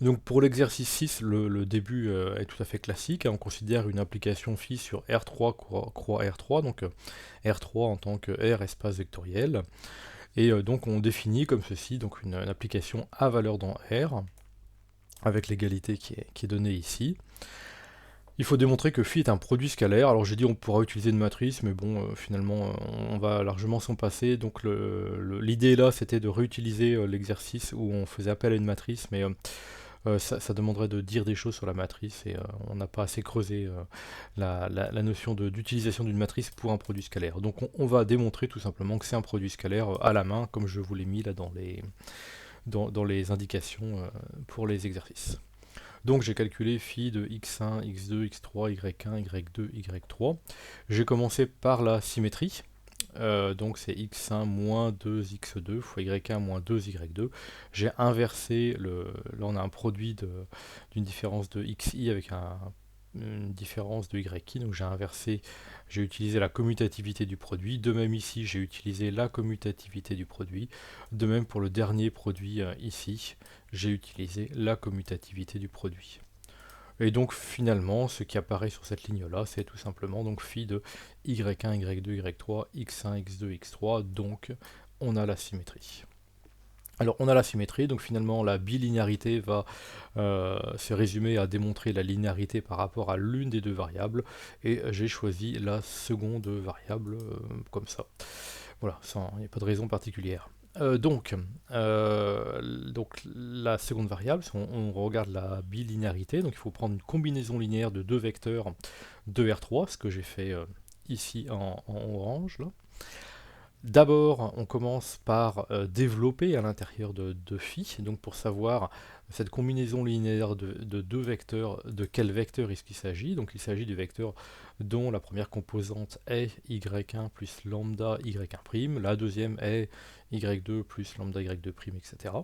Donc pour l'exercice 6, le début est tout à fait classique, hein. On considère une application phi sur R3 croix R3, donc R3 en tant que R espace vectoriel. Et donc on définit comme ceci donc une application à valeur dans R, avec l'égalité qui est donnée ici. Il faut démontrer que phi est un produit scalaire. Alors j'ai dit on pourra utiliser une matrice, mais bon, finalement, on va largement s'en passer. Donc l'idée là, c'était de réutiliser l'exercice où on faisait appel à une matrice, mais ça demanderait de dire des choses sur la matrice, et on n'a pas assez creusé la notion d'utilisation d'une matrice pour un produit scalaire. Donc on va démontrer tout simplement que c'est un produit scalaire à la main, comme je vous l'ai mis là dans les indications pour les exercices. Donc j'ai calculé phi de x1, x2, x3, y1, y2, y3. J'ai commencé par la symétrie. Donc c'est x1 moins 2x2 fois y1 moins 2y2. J'ai inversé là on a un produit d'une différence de xi avec une différence de yi. Donc j'ai utilisé la commutativité du produit. De même ici, j'ai utilisé la commutativité du produit. De même pour le dernier produit ici, j'ai utilisé la commutativité du produit. Et donc finalement, ce qui apparaît sur cette ligne-là, c'est tout simplement donc phi de y1, y2, y3, x1, x2, x3, donc on a la symétrie. Alors on a la symétrie, donc finalement la bilinéarité va se résumer à démontrer la linéarité par rapport à l'une des deux variables, et j'ai choisi la seconde variable comme ça. Voilà, il n'y a pas de raison particulière. Donc la seconde variable, si on regarde la bilinéarité, donc il faut prendre une combinaison linéaire de deux vecteurs de R3, ce que j'ai fait ici en orange. Là. D'abord, on commence par développer à l'intérieur de phi, donc pour savoir cette combinaison linéaire de deux vecteurs, de quel vecteur est-ce qu'il s'agit. Donc il s'agit du vecteur dont la première composante est y1 plus lambda y1', la deuxième est y2 plus lambda y2', etc.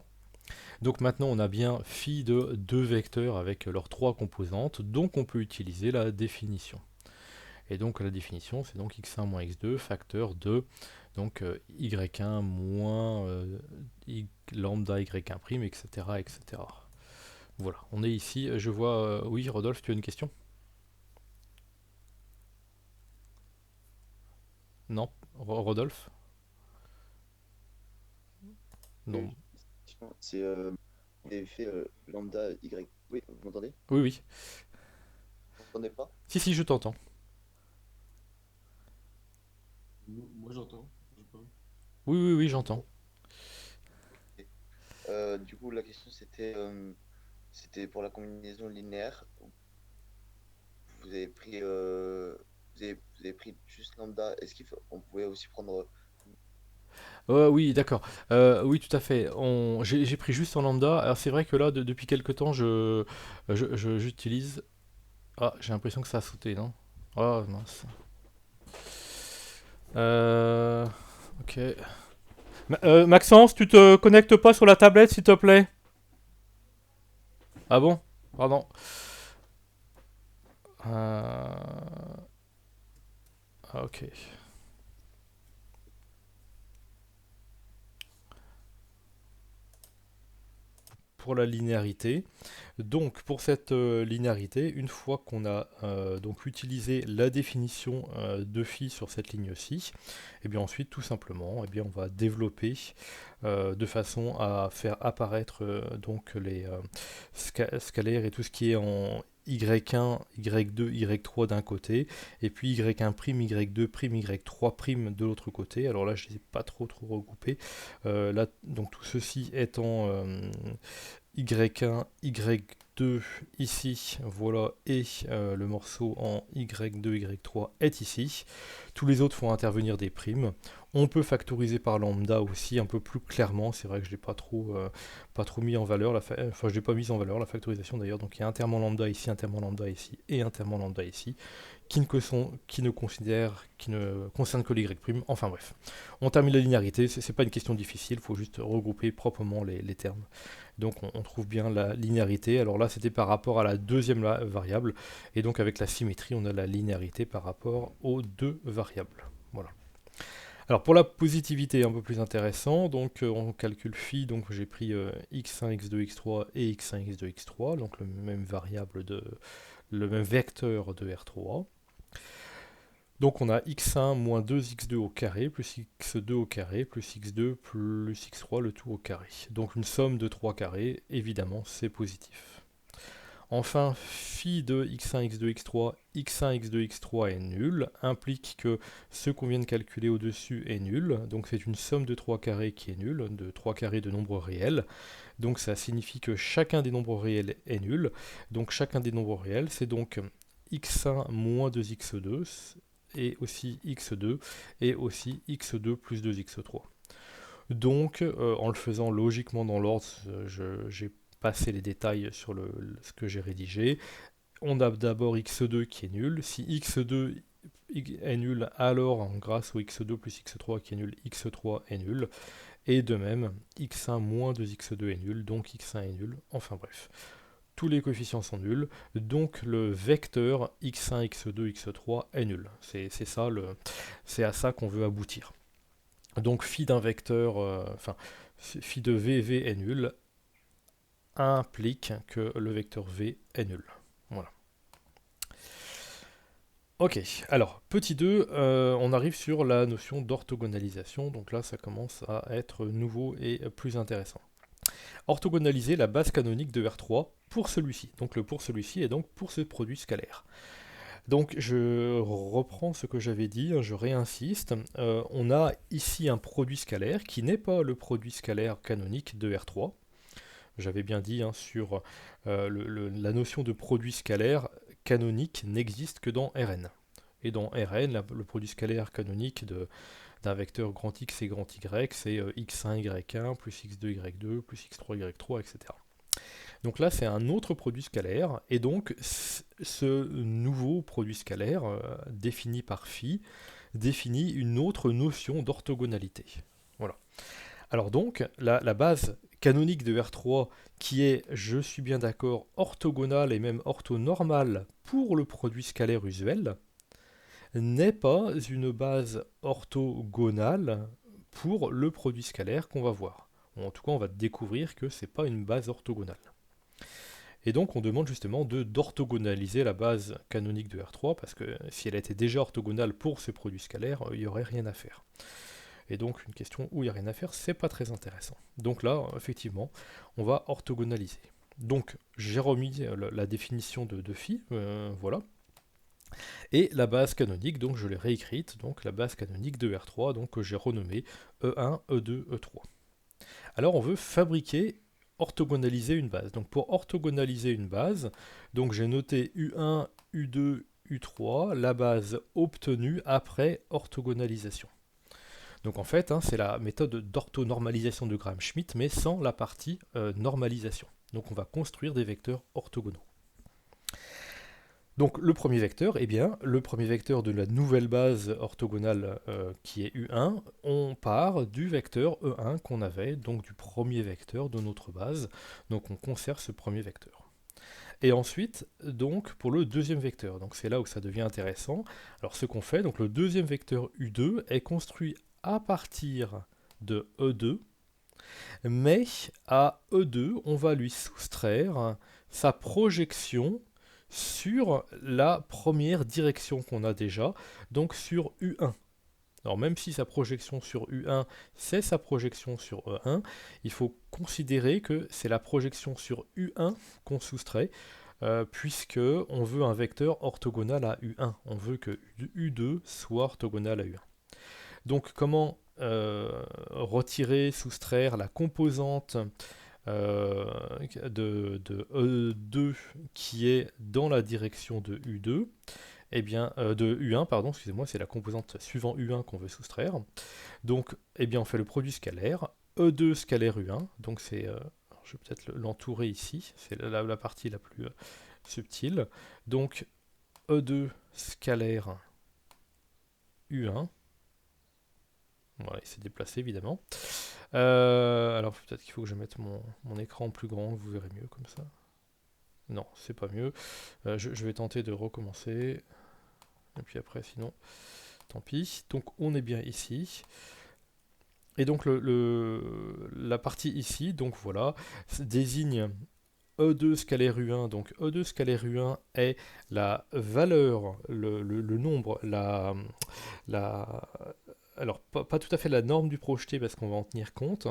Donc maintenant on a bien phi de deux vecteurs avec leurs trois composantes, donc on peut utiliser la définition. Et donc la définition, c'est donc x1 moins x2 facteur de donc y1 moins lambda y1', etc., etc. Voilà, on est ici. Je vois. Oui, Rodolphe, tu as une question? Non, Rodolphe? Oui, Non. c'est vous avez fait lambda y. Oui, vous m'entendez? Oui, oui. Vous m'entendez pas? Si, si, je t'entends. Moi j'entends. J'ai pas- Oui, oui, oui, j'entends. Ok. Du coup, la question c'était pour la combinaison linéaire. Vous avez pris vous avez pris juste lambda. On pouvait aussi prendre. Oui, d'accord. Oui, tout à fait. J'ai pris juste en lambda. Alors c'est vrai que là, depuis quelque temps, j'utilise. Ah, j'ai l'impression que ça a sauté, non? Ah, mince. Euh, ok. Maxence, tu te connectes pas sur la tablette, s'il te plaît? Ah bon? Pardon. Ok. Pour la linéarité. Donc pour cette linéarité, une fois qu'on a donc utilisé la définition de phi sur cette ligne-ci, et bien ensuite tout simplement, et bien on va développer de façon à faire apparaître donc les scalaires et tout ce qui est en y1, y2, y3 d'un côté, et puis y1', y2', y3' de l'autre côté. Alors là, je ne les ai pas trop regroupés. Là, donc tout ceci étant y1, y2 ici, voilà, et le morceau en y2, y3 est ici. Tous les autres font intervenir des primes. On peut factoriser par lambda aussi un peu plus clairement. C'est vrai que je l'ai pas trop mis en valeur, enfin je l'ai pas mis en valeur la factorisation d'ailleurs. Donc il y a un terme en lambda ici, un terme en lambda ici et un terme en lambda ici qui ne concerne que l'y'. Enfin bref, on termine la linéarité. C'est pas une question difficile, il faut juste regrouper proprement les termes. Donc on trouve bien la linéarité. Alors là, c'était par rapport à la deuxième variable. Et donc avec la symétrie, on a la linéarité par rapport aux deux variables. Voilà. Alors pour la positivité un peu plus intéressant, donc on calcule phi, donc j'ai pris x1, x2, x3 et x1, x2, x3, donc le même vecteur de R3. Donc on a x1 moins 2x2 au carré, plus x2 au carré, plus x2 plus x3, le tout au carré. Donc une somme de 3 carrés, évidemment c'est positif. Enfin, phi de x1, x2, x3, x1, x2, x3 est nul, implique que ce qu'on vient de calculer au-dessus est nul, donc c'est une somme de 3 carrés qui est nulle, de 3 carrés de nombres réels, donc ça signifie que chacun des nombres réels est nul, donc chacun des nombres réels c'est donc x1 moins 2x2, et aussi x2, et aussi x2 plus 2x3. Donc, en le faisant logiquement dans l'ordre, j'ai passé les détails sur ce que j'ai rédigé. On a d'abord x2 qui est nul. Si x2 est nul, alors grâce au x2 plus x3 qui est nul, x3 est nul. Et de même, x1 moins 2x2 est nul, donc x1 est nul. Enfin bref, tous les coefficients sont nuls, donc le vecteur x1, x2, x3 est nul. C'est à ça qu'on veut aboutir. Donc phi d'un vecteur, phi de VV est nul, implique que le vecteur V est nul. Voilà. Ok, alors, petit 2, on arrive sur la notion d'orthogonalisation, donc là ça commence à être nouveau et plus intéressant. Orthogonaliser la base canonique de R3 pour celui-ci. Donc le pour celui-ci est donc pour ce produit scalaire. Donc je reprends ce que j'avais dit, je réinsiste. On a ici un produit scalaire qui n'est pas le produit scalaire canonique de R3. J'avais bien dit sur la notion de produit scalaire canonique n'existe que dans Rn. Et dans Rn, le produit scalaire canonique d'un vecteur grand X et grand Y, c'est x1, y1, plus x2, y2, plus x3, y3, etc. Donc là, c'est un autre produit scalaire, et donc ce nouveau produit scalaire, défini par phi, définit une autre notion d'orthogonalité. Voilà. Alors donc, la base canonique de R3, qui est, je suis bien d'accord, orthogonale et même orthonormale pour le produit scalaire usuel, n'est pas une base orthogonale pour le produit scalaire qu'on va voir. Ou en tout cas, on va découvrir que ce n'est pas une base orthogonale. Et donc on demande justement d'orthogonaliser la base canonique de R3, parce que si elle était déjà orthogonale pour ces produits scalaires, il n'y aurait rien à faire. Et donc une question où il n'y a rien à faire, c'est pas très intéressant. Donc là, effectivement, on va orthogonaliser. Donc j'ai remis la définition de phi, voilà. Et la base canonique, donc je l'ai réécrite, donc la base canonique de R3, donc que j'ai renommée E1, E2, E3. Alors on veut fabriquer, orthogonaliser une base. Donc pour orthogonaliser une base, donc j'ai noté U1, U2, U3, la base obtenue après orthogonalisation. Donc en fait, c'est la méthode d'orthonormalisation de Graham-Schmidt, mais sans la partie normalisation. Donc on va construire des vecteurs orthogonaux. Donc le premier vecteur, le premier vecteur de la nouvelle base orthogonale qui est U1, on part du vecteur E1 qu'on avait, donc du premier vecteur de notre base, donc on conserve ce premier vecteur. Et ensuite, donc pour le deuxième vecteur, donc c'est là où ça devient intéressant. Alors ce qu'on fait, donc le deuxième vecteur U2 est construit à partir de E2, mais à E2, on va lui soustraire sa projection sur la première direction qu'on a déjà, donc sur U1. Alors même si sa projection sur U1, c'est sa projection sur E1, il faut considérer que c'est la projection sur U1 qu'on soustrait, puisque on veut un vecteur orthogonal à U1. On veut que U2 soit orthogonal à U1. Donc comment retirer, soustraire la composante de E2 qui est dans la direction de U2, de U1, pardon, excusez-moi, c'est la composante suivant U1 qu'on veut soustraire. Donc, on fait le produit scalaire, E2 scalaire U1, donc c'est, je vais peut-être l'entourer ici, c'est la partie la plus subtile. Donc, E2 scalaire U1, voilà, il s'est déplacé évidemment. Alors peut-être qu'il faut que je mette mon écran plus grand, vous verrez mieux comme ça. Non, c'est pas mieux. Je vais tenter de recommencer. Et puis après, sinon, tant pis. Donc on est bien ici. Et donc la partie ici, donc voilà, désigne E2 scalaire U1. Donc E2 scalaire U1 est la valeur, le nombre, la, alors pas tout à fait la norme du projeté parce qu'on va en tenir compte.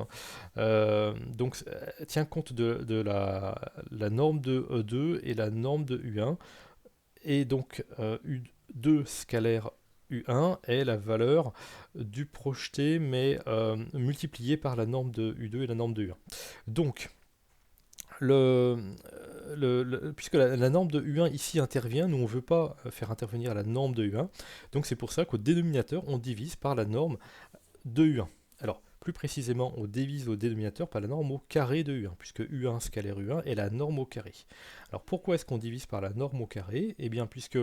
Donc tient compte de la norme de E2 et la norme de U1. Et donc U2 scalaire U1 est la valeur du projeté, mais multipliée par la norme de U2 et la norme de U1. Donc, puisque la norme de U1 ici intervient, nous on ne veut pas faire intervenir la norme de U1, donc c'est pour ça qu'au dénominateur, on divise par la norme de U1. Alors, plus précisément, on divise au dénominateur par la norme au carré de U1, puisque U1 scalaire U1 est la norme au carré. Alors, pourquoi est-ce qu'on divise par la norme au carré? Eh bien, puisque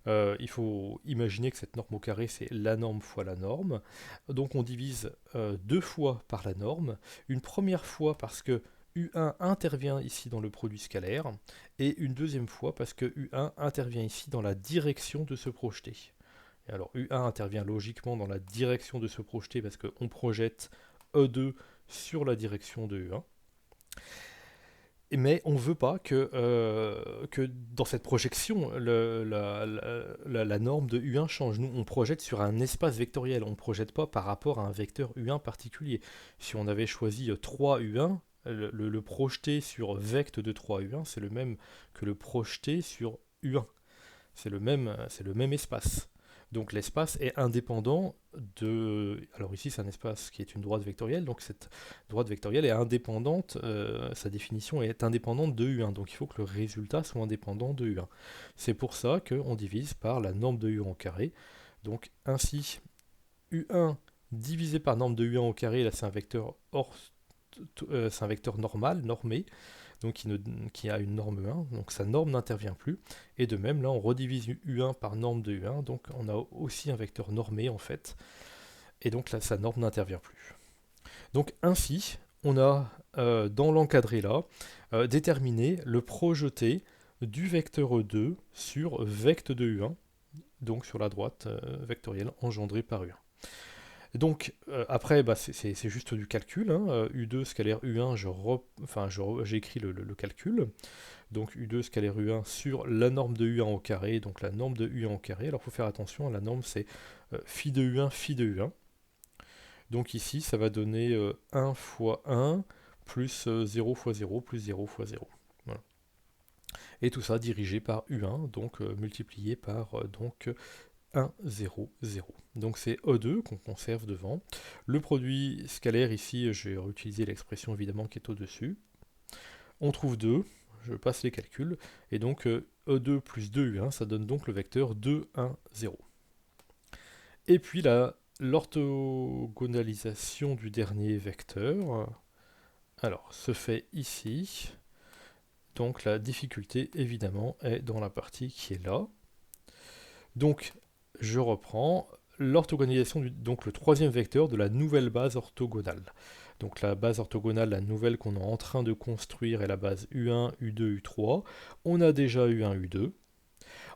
il faut imaginer que cette norme au carré, c'est la norme fois la norme. Donc, on divise deux fois par la norme. Une première fois parce que U1 intervient ici dans le produit scalaire, et une deuxième fois parce que U1 intervient ici dans la direction de ce projeté. Et alors U1 intervient logiquement dans la direction de ce projeté parce qu'on projette E2 sur la direction de U1. Mais on ne veut pas que dans cette projection, la norme de U1 change. Nous, on projette sur un espace vectoriel, on ne projette pas par rapport à un vecteur U1 particulier. Si on avait choisi 3U1, le projeté sur vect de 3U1, c'est le même que le projeté sur U1. C'est le même espace. Donc l'espace est indépendant de... Alors ici c'est un espace qui est une droite vectorielle, donc cette droite vectorielle est indépendante, sa définition est indépendante de U1, donc il faut que le résultat soit indépendant de U1. C'est pour ça qu'on divise par la norme de U1 au carré, donc ainsi U1 divisé par norme de U1 au carré, là c'est un vecteur c'est un vecteur normal, normé, donc qui a une norme 1, donc sa norme n'intervient plus. Et de même, là, on redivise U1 par norme de U1, donc on a aussi un vecteur normé en fait, et donc là, sa norme n'intervient plus. Donc ainsi, on a, dans l'encadré là, déterminé le projeté du vecteur E2 sur vect de U1, donc sur la droite vectorielle engendrée par U1. Donc après, bah, c'est juste du calcul, hein. U2 scalaire U1, j'ai écrit le calcul. Donc U2 scalaire U1 sur la norme de U1 au carré, donc la norme de U1 au carré. Alors il faut faire attention, la norme c'est phi de U1, phi de U1. Donc ici, ça va donner 1 fois 1 plus 0 fois 0 plus 0 fois 0. Voilà. Et tout ça dirigé par U1, donc multiplié par donc 1, 0, 0. Donc c'est E2 qu'on conserve devant. Le produit scalaire ici, j'ai réutilisé l'expression évidemment qui est au-dessus. On trouve 2, je passe les calculs, et donc E2 plus 2U1, ça donne donc le vecteur 2, 1, 0. Et puis l'orthogonalisation du dernier vecteur, alors, se fait ici. Donc la difficulté évidemment est dans la partie qui est là. Donc je reprends l'orthogonalisation, donc le troisième vecteur de la nouvelle base orthogonale. Donc la base orthogonale, la nouvelle qu'on est en train de construire est la base U1, U2, U3. On a déjà U1, U2.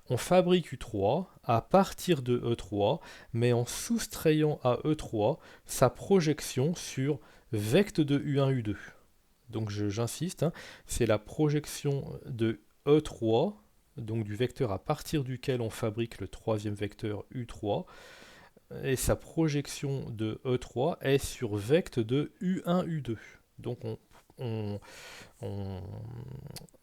On fabrique U3 à partir de E3, mais en soustrayant à E3 sa projection sur vect de U1, U2. Donc j'insiste, hein, c'est la projection de E3, donc du vecteur à partir duquel on fabrique le troisième vecteur U3, et sa projection de E3 est sur vect de U1, U2. Donc on,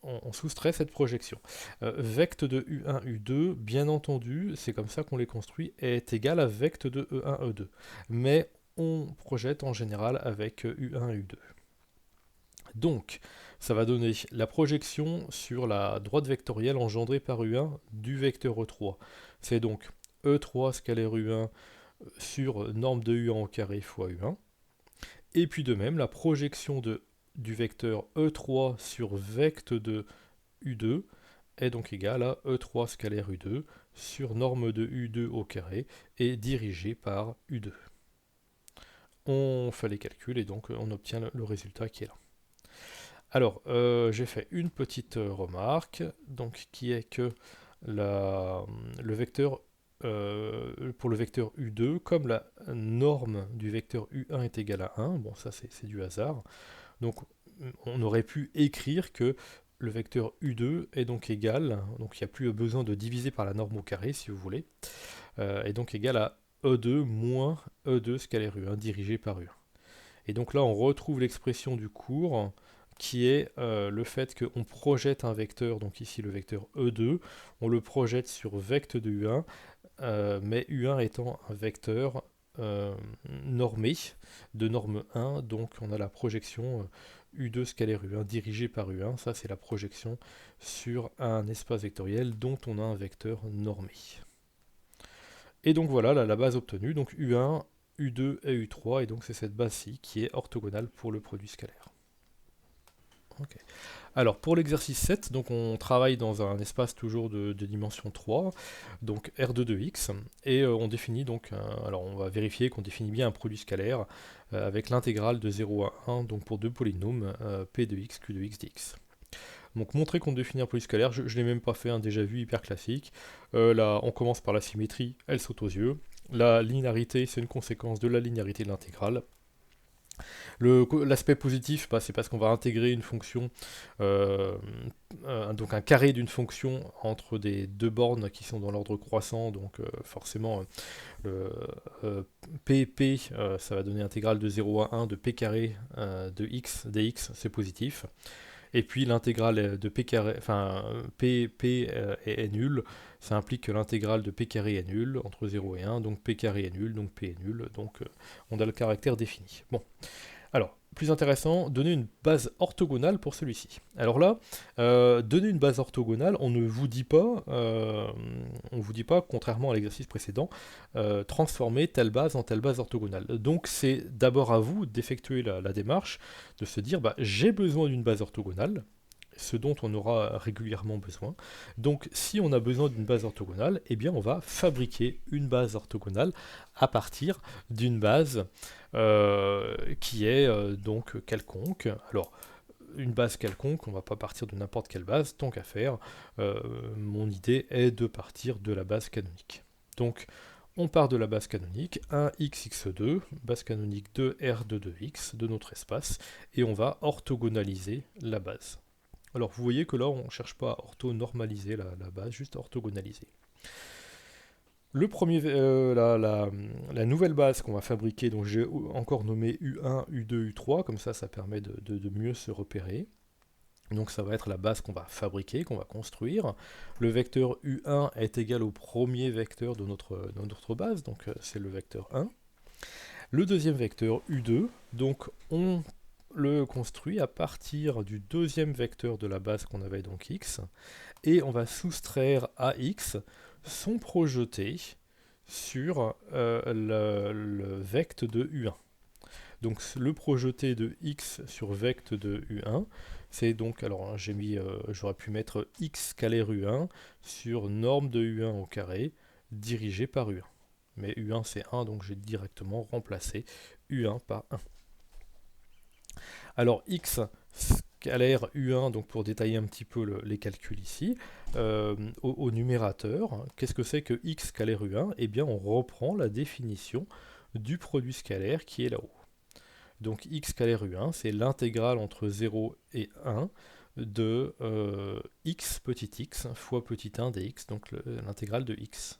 on soustrait cette projection. Vect de U1, U2, bien entendu, c'est comme ça qu'on les construit, est égal à vect de E1, E2. Mais on projette en général avec U1, U2. Donc, ça va donner la projection sur la droite vectorielle engendrée par U1 du vecteur E3. C'est donc E3 scalaire U1 sur norme de U1 au carré fois U1. Et puis de même, la projection du vecteur E3 sur vect de U2 est donc égale à E3 scalaire U2 sur norme de U2 au carré et dirigée par U2. On fait les calculs et donc on obtient le résultat qui est là. Alors, j'ai fait une petite remarque, donc, qui est que le vecteur pour le vecteur U2, comme la norme du vecteur U1 est égale à 1, bon ça c'est du hasard, donc on aurait pu écrire que le vecteur U2 est donc égal, donc il n'y a plus besoin de diviser par la norme au carré si vous voulez, est donc égal à E2 moins E2 scalaire U1 dirigé par U1. Et donc là on retrouve l'expression du cours qui est le fait qu'on projette un vecteur, donc ici le vecteur E2, on le projette sur vecte de U1, mais U1 étant un vecteur normé de norme 1, donc on a la projection U2 scalaire U1 dirigée par U1, ça c'est la projection sur un espace vectoriel dont on a un vecteur normé. Et donc voilà la base obtenue, donc U1, U2 et U3, et donc c'est cette base-ci qui est orthogonale pour le produit scalaire. Okay. Alors pour l'exercice 7, donc on travaille dans un espace toujours de dimension 3, donc R2 de x, et on définit donc, alors on va vérifier qu'on définit bien un produit scalaire avec l'intégrale de 0 à 1, donc pour deux polynômes, P de x, Q de x dx. Donc montrer qu'on définit un produit scalaire, je ne l'ai même pas fait, hein, déjà vu, hyper classique. Là on commence par la symétrie, elle saute aux yeux. La linéarité, c'est une conséquence de la linéarité de l'intégrale. L'aspect positif, bah, c'est parce qu'on va intégrer une fonction, donc un carré d'une fonction entre des deux bornes qui sont dans l'ordre croissant, donc forcément le p, ça va donner intégrale de 0 à 1 de p carré de x dx, c'est positif. Et puis l'intégrale de p carré, enfin p est nul, ça implique que l'intégrale de p carré est nulle entre 0 et 1, donc p carré est nul, donc p est nul, donc on a le caractère défini. Bon. Alors, plus intéressant, donner une base orthogonale pour celui-ci. Alors là, donner une base orthogonale, on ne vous dit pas, contrairement à l'exercice précédent, transformer telle base en telle base orthogonale. Donc c'est d'abord à vous d'effectuer la démarche, de se dire, bah, j'ai besoin d'une base orthogonale, ce dont on aura régulièrement besoin. Donc si on a besoin d'une base orthogonale, eh bien on va fabriquer une base orthogonale à partir d'une base qui est donc quelconque. Alors une base quelconque, on ne va pas partir de n'importe quelle base, tant qu'à faire. Mon idée est de partir de la base canonique. Donc on part de la base canonique, 1xx2, base canonique de R2 de x, de notre espace, et on va orthogonaliser la base. Alors vous voyez que là on ne cherche pas à orthonormaliser la base, juste à orthogonaliser. Le premier, la nouvelle base qu'on va fabriquer, donc j'ai encore nommé U1, U2, U3, comme ça permet de mieux se repérer. Donc ça va être la base qu'on va fabriquer, qu'on va construire. Le vecteur U1 est égal au premier vecteur de notre base, donc c'est le vecteur 1. Le deuxième vecteur U2, donc on le construit à partir du deuxième vecteur de la base qu'on avait, donc x, et on va soustraire à x son projeté sur le vecte de U1. Donc le projeté de x sur vecte de U1, c'est donc, alors j'ai mis, j'aurais pu mettre x scalaire U1 sur norme de U1 au carré, dirigé par U1. Mais U1 c'est 1, donc j'ai directement remplacé U1 par 1. Alors x scalaire U1, donc pour détailler un petit peu les calculs ici, au numérateur, qu'est-ce que c'est que x scalaire U1? Eh bien on reprend la définition du produit scalaire qui est là-haut. Donc x scalaire U1, c'est l'intégrale entre 0 et 1 de x petit x fois petit 1 dx, donc l'intégrale de x.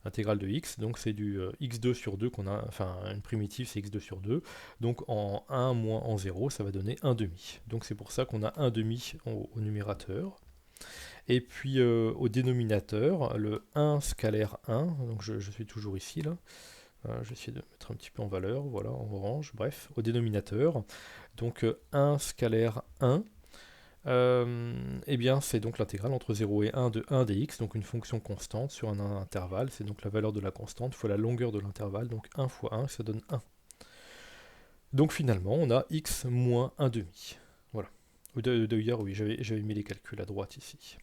L'intégrale de x, donc c'est du x2 sur 2 qu'on a, enfin une primitive c'est x2 sur 2, donc en 1 moins en 0, ça va donner 1 demi. Donc c'est pour ça qu'on a 1 demi au numérateur. Et puis au dénominateur, le 1 scalaire 1, donc je suis toujours ici là, je vais essayer de mettre un petit peu en valeur, voilà, en orange, bref, au dénominateur, donc 1 scalaire 1, eh bien c'est donc l'intégrale entre 0 et 1 de 1 dx, donc une fonction constante sur un intervalle, c'est donc la valeur de la constante fois la longueur de l'intervalle, donc 1 fois 1, ça donne 1. Donc finalement, on a x moins 1 demi. Voilà. D'ailleurs, oui, j'avais mis les calculs à droite ici.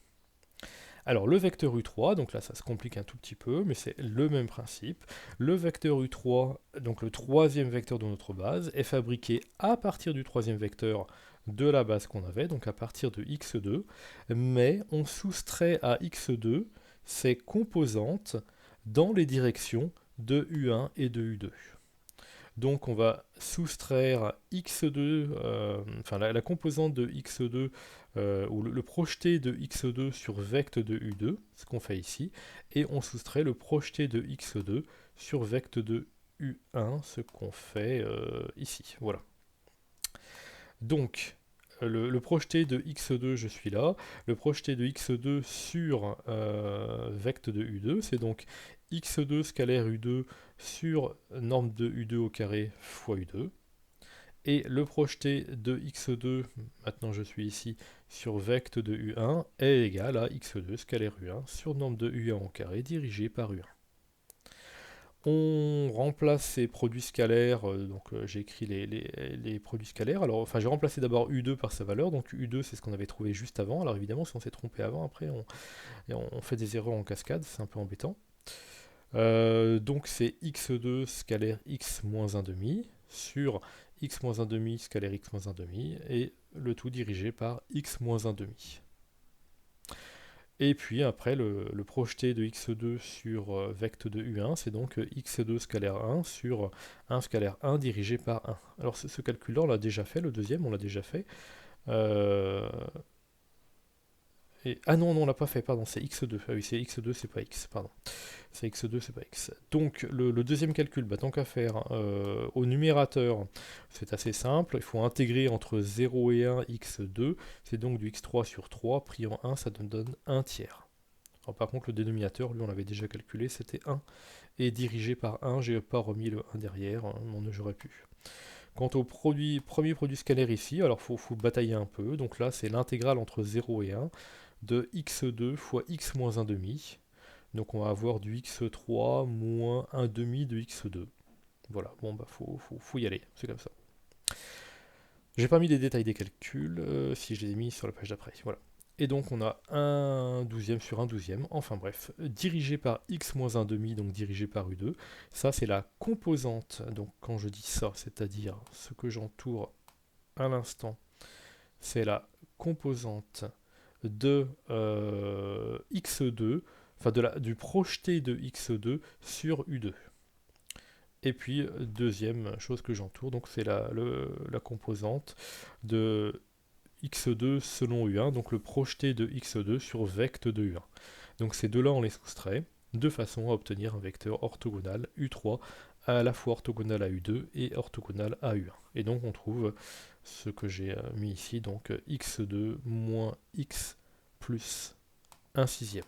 Alors le vecteur U3, donc là ça se complique un tout petit peu, mais c'est le même principe. Le vecteur U3, donc le troisième vecteur de notre base, est fabriqué à partir du troisième vecteur de la base qu'on avait, donc à partir de x2, mais on soustrait à x2 ses composantes dans les directions de U1 et de U2. Donc on va soustraire x2, enfin la composante de x2, ou le projeté de x2 sur vecte de u2, ce qu'on fait ici, et on soustrait le projeté de x2 sur vecte de u1, ce qu'on fait ici. Voilà. Donc le projeté de x2, je suis là. Le projeté de x2 sur vecte de u2, c'est donc x2 scalaire u2 sur norme de u2 au carré fois u2. Et le projeté de x2, maintenant je suis ici, sur vecte de u1 est égal à x2 scalaire u1 sur norme de u1 au carré dirigé par u1. On remplace ces produits scalaires, donc j'ai écrit les produits scalaires. Alors, enfin, j'ai remplacé d'abord U2 par sa valeur, donc U2 c'est ce qu'on avait trouvé juste avant. Alors évidemment, si on s'est trompé avant, après on fait des erreurs en cascade, c'est un peu embêtant. Donc c'est x2 scalaire x moins 1 demi sur x moins 1 demi scalaire x moins 1 demi, et le tout dirigé par x moins 1 demi. Et puis après, le projeté de x2 sur vecte de u1, c'est donc x2 scalaire 1 sur 1 scalaire 1 dirigé par 1. Alors ce calcul-là, on l'a déjà fait, le deuxième, on l'a déjà fait. Ah non, on l'a pas fait, pardon, c'est x2. Ah oui, c'est x2, c'est pas x, pardon. C'est x2, c'est pas x. Donc le deuxième calcul, bah, tant qu'à faire, au numérateur, c'est assez simple. Il faut intégrer entre 0 et 1 x2. C'est donc du x3 sur 3, pris en 1, ça donne 1 tiers. Alors, par contre, le dénominateur, lui, on l'avait déjà calculé, c'était 1. Et dirigé par 1, j'ai pas remis le 1 derrière, hein, j'aurais pu. Quant au premier produit scalaire ici, alors faut batailler un peu. Donc là, c'est l'intégrale entre 0 et 1 de x2 fois x moins 1 demi. Donc on va avoir du x3 moins 1 demi de x2. Voilà, bon bah faut y aller, c'est comme ça. J'ai pas mis les détails des calculs, si je les ai mis sur la page d'après, voilà. Et donc on a un douzième sur un douzième, enfin bref, dirigé par x moins 1 demi, donc dirigé par u2. Ça c'est la composante, donc quand je dis ça, c'est-à-dire ce que j'entoure à l'instant, c'est la composante de x2, enfin du projeté de x2 sur u2. Et puis deuxième chose que j'entoure, donc c'est la composante de x2 selon u1, donc le projeté de x2 sur vecte de u1. Donc ces deux-là on les soustrait de façon à obtenir un vecteur orthogonal u3 à la fois orthogonal à u2 et orthogonal à u1. Et donc on trouve ce que j'ai mis ici, donc x2 moins x plus 1 sixième.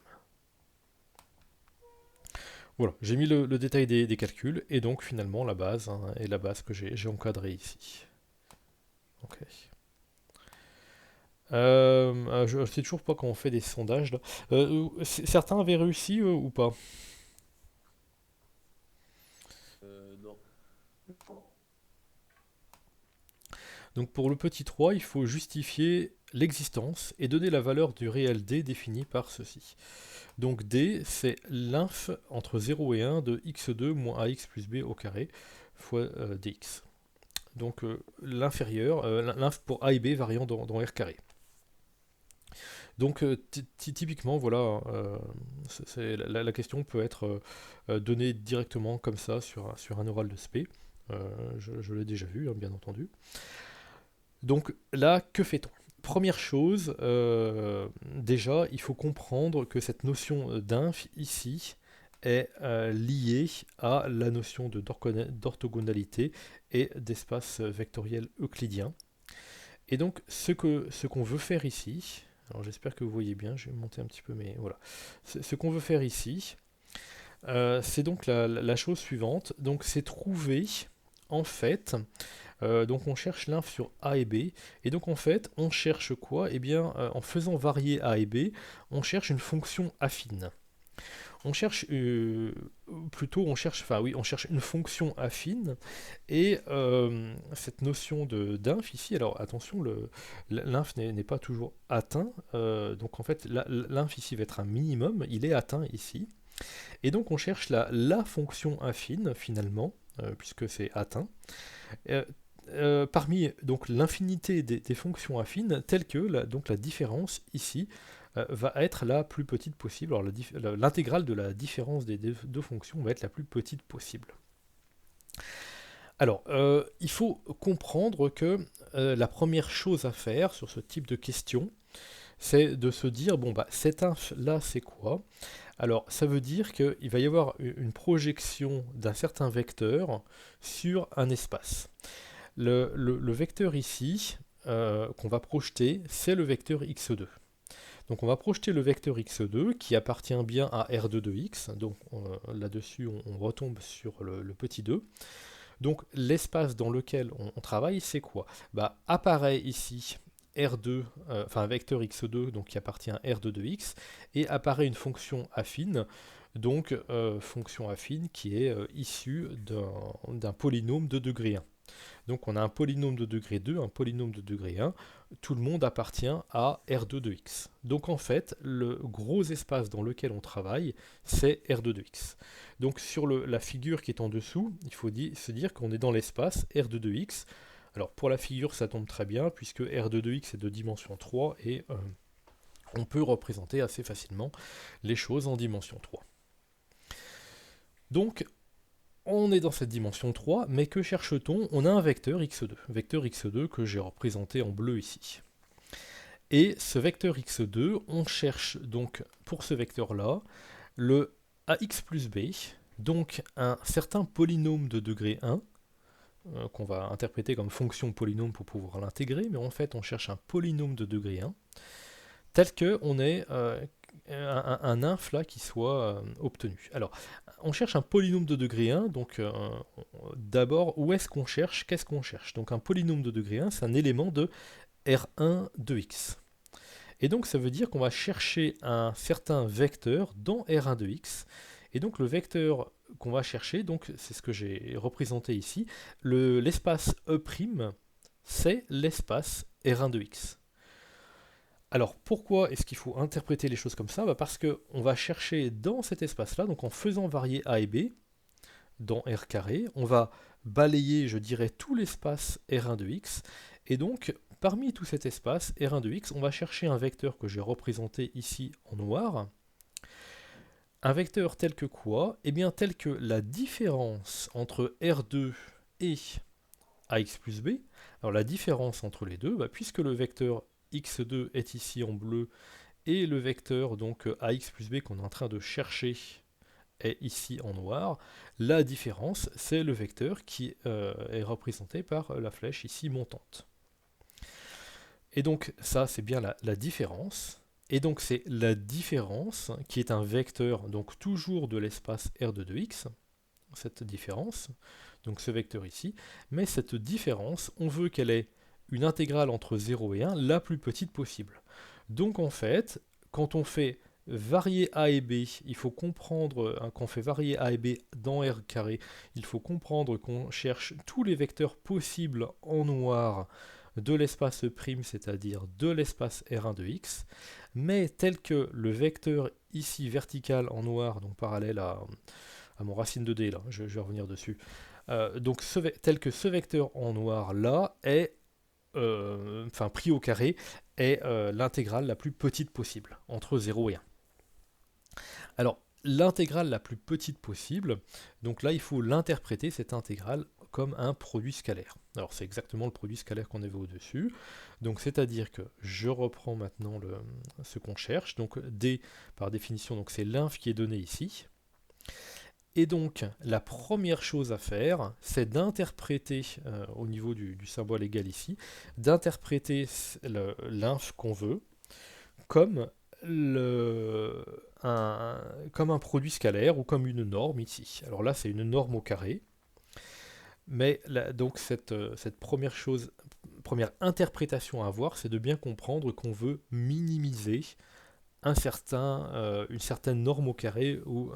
Voilà, j'ai mis le détail des calculs, et donc finalement la base, hein, est la base que j'ai encadrée ici. Ok. Je sais toujours pas quand on fait des sondages là. Certains avaient réussi ou pas? Non. Donc pour le petit 3, il faut justifier l'existence et donner la valeur du réel d définie par ceci. Donc d, c'est l'inf entre 0 et 1 de x2 moins ax plus b au carré fois dx. Donc l'inférieur, l'inf pour a et b variant dans R carré. Donc typiquement, voilà, la question peut être donnée directement comme ça sur un oral de spé. Je l'ai déjà vu, hein, bien entendu. Donc là, que fait-on? Première chose, déjà, il faut comprendre que cette notion d'inf ici est liée à la notion d'orthogonalité et d'espace vectoriel euclidien. Et donc, ce qu'on veut faire ici, alors j'espère que vous voyez bien, je vais monter un petit peu, mais voilà. Ce qu'on veut faire ici, c'est donc la chose suivante. Donc, c'est trouver, en fait, donc on cherche l'inf sur A et B, et donc en fait, on cherche quoi? Eh bien, en faisant varier A et B, on cherche une fonction affine. On cherche on cherche une fonction affine, et cette notion d'inf ici, alors attention, l'inf n'est pas toujours atteint, donc en fait l'inf ici va être un minimum, il est atteint ici, et donc on cherche la fonction affine finalement, puisque c'est atteint, parmi donc l'infinité des fonctions affines, telles que donc la différence ici va être la plus petite possible. Alors l'intégrale de la différence des deux fonctions va être la plus petite possible. Alors, il faut comprendre que la première chose à faire sur ce type de question, c'est de se dire, bon, bah, cet inf-là, c'est quoi? Alors, ça veut dire qu'il va y avoir une projection d'un certain vecteur sur un espace. Le vecteur ici, qu'on va projeter, c'est le vecteur x2. Donc on va projeter le vecteur x2 qui appartient bien à R2 de x. Donc là-dessus, on retombe sur le petit 2. Donc l'espace dans lequel on travaille, c'est quoi? Bah, apparaît ici R2, enfin un vecteur x2 donc, qui appartient à R2 de x, et apparaît une fonction affine, donc fonction affine qui est issue d'un polynôme de degré 1. Donc on a un polynôme de degré 2, un polynôme de degré 1, tout le monde appartient à R2 de x. Donc en fait, le gros espace dans lequel on travaille, c'est R2 de x. Donc sur la figure qui est en dessous, il faut se dire qu'on est dans l'espace R2 de x. Alors pour la figure, ça tombe très bien, puisque R2 de x est de dimension 3, et on peut représenter assez facilement les choses en dimension 3. Donc, on est dans cette dimension 3, mais que cherche-t-on? On a un vecteur x2 que j'ai représenté en bleu ici. Et ce vecteur x2, on cherche donc pour ce vecteur-là le ax plus b, donc un certain polynôme de degré 1, qu'on va interpréter comme fonction polynôme pour pouvoir l'intégrer, mais en fait on cherche un polynôme de degré 1, tel qu'on ait un inf là qui soit obtenu. Alors, on cherche un polynôme de degré 1, donc d'abord, où est-ce qu'on cherche? Qu'est-ce qu'on cherche? Donc un polynôme de degré 1, c'est un élément de R1 de x. Et donc ça veut dire qu'on va chercher un certain vecteur dans R1 de x, et donc le vecteur qu'on va chercher, donc c'est ce que j'ai représenté ici, l'espace E', c'est l'espace R1 de x. Alors pourquoi est-ce qu'il faut interpréter les choses comme ça? Parce qu'on va chercher dans cet espace-là, donc en faisant varier A et B, dans R carré, on va balayer, je dirais, tout l'espace R1 de x, et donc parmi tout cet espace R1 de x, on va chercher un vecteur que j'ai représenté ici en noir. Un vecteur tel que quoi? Eh bien tel que la différence entre R2 et AX plus B. Alors la différence entre les deux, puisque le vecteur x2 est ici en bleu, et le vecteur donc ax plus b qu'on est en train de chercher est ici en noir, la différence c'est le vecteur qui est représenté par la flèche ici montante. Et donc ça c'est bien la différence, et donc c'est la différence qui est un vecteur donc toujours de l'espace R2 de x, cette différence, donc ce vecteur ici, mais cette différence, on veut qu'elle ait une intégrale entre 0 et 1 la plus petite possible. Donc en fait, quand on fait varier A et B, il faut comprendre, quand on fait varier A et B dans R carré, il faut comprendre qu'on cherche tous les vecteurs possibles en noir de l'espace E', c'est-à-dire de l'espace R1 de x, mais tel que le vecteur ici vertical en noir, donc parallèle à mon racine de D là, je vais revenir dessus, donc tel que ce vecteur en noir là est pris au carré, est l'intégrale la plus petite possible, entre 0 et 1. Alors, l'intégrale la plus petite possible, donc là, il faut l'interpréter, cette intégrale, comme un produit scalaire. Alors, c'est exactement le produit scalaire qu'on avait au-dessus. Donc, c'est-à-dire que je reprends maintenant ce qu'on cherche. Donc, D, par définition, donc c'est l'inf qui est donné ici. Et donc, la première chose à faire, c'est d'interpréter, au niveau du symbole égal ici, d'interpréter l'inf qu'on veut comme un produit scalaire ou comme une norme ici. Alors là, c'est une norme au carré. Mais donc, cette première interprétation à avoir, c'est de bien comprendre qu'on veut minimiser une certaine norme au carré ou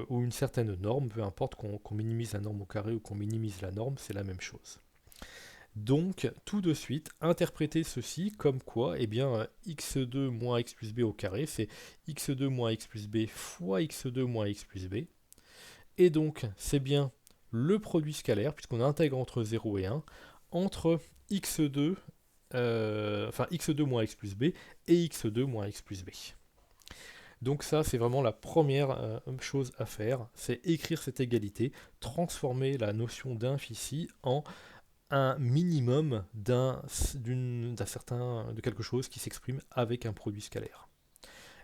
une certaine norme, peu importe qu'on minimise la norme au carré ou qu'on minimise la norme, c'est la même chose. Donc, tout de suite, interpréter ceci comme quoi, eh bien, x2 moins x plus b au carré, c'est x2 moins x plus b fois x2 moins x plus b. Et donc, c'est bien le produit scalaire, puisqu'on intègre entre 0 et 1, entre x2 moins x plus b et x2 moins x plus b. Donc ça, c'est vraiment la première chose à faire, c'est écrire cette égalité, transformer la notion d'inf ici en un minimum de quelque chose qui s'exprime avec un produit scalaire.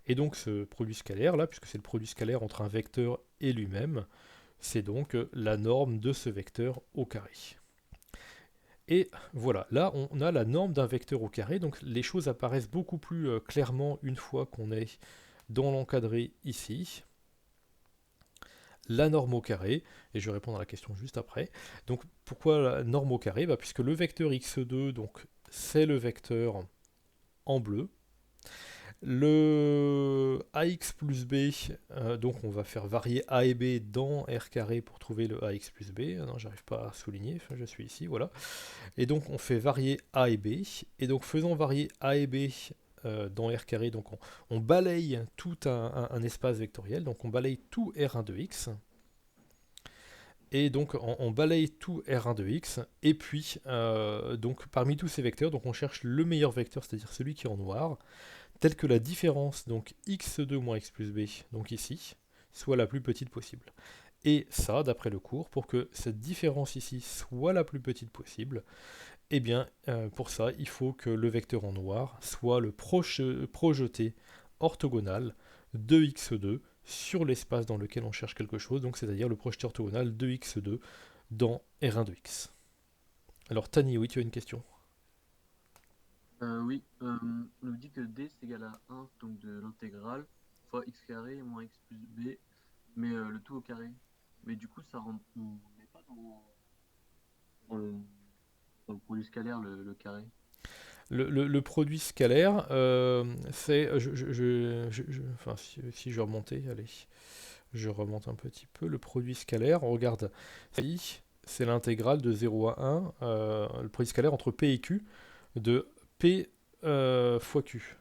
Et donc ce produit scalaire là, puisque c'est le produit scalaire entre un vecteur et lui-même, c'est donc la norme de ce vecteur au carré. Et voilà, là on a la norme d'un vecteur au carré, donc les choses apparaissent beaucoup plus clairement une fois qu'on est dans l'encadré ici. La norme au carré, et je vais répondre à la question juste après. Donc pourquoi la norme au carré? Puisque le vecteur x2, donc c'est le vecteur en bleu. Le ax plus b, donc on va faire varier a et b dans r carré pour trouver le ax plus b. Non, j'arrive pas à souligner, enfin, je suis ici, voilà. Et donc on fait varier a et b, et donc faisant varier a et b dans R carré, donc on balaye tout un espace vectoriel, donc on balaye tout R1 de x, et donc on balaye tout R1 de x, et puis donc parmi tous ces vecteurs, donc on cherche le meilleur vecteur, c'est-à-dire celui qui est en noir, tel que la différence, donc x2 moins x plus b, donc ici, soit la plus petite possible. Et ça, d'après le cours, pour que cette différence ici soit la plus petite possible, eh bien, pour ça, il faut que le vecteur en noir soit le projeté orthogonal de x2 sur l'espace dans lequel on cherche quelque chose, donc c'est-à-dire le projeté orthogonal de x2 dans R1 de x. Alors Tani, oui, tu as une question? Oui, on nous dit que d c'est égal à 1, donc de l'intégrale, fois x carré moins x plus b, mais le tout au carré. Mais du coup, on n'est pas dans le, dans le produit scalaire, le carré. Le produit scalaire, c'est... enfin, si je remontais, allez, je remonte un petit peu. Le produit scalaire, on regarde, ici, c'est l'intégrale de 0 à 1, le produit scalaire entre P et Q, de P fois Q.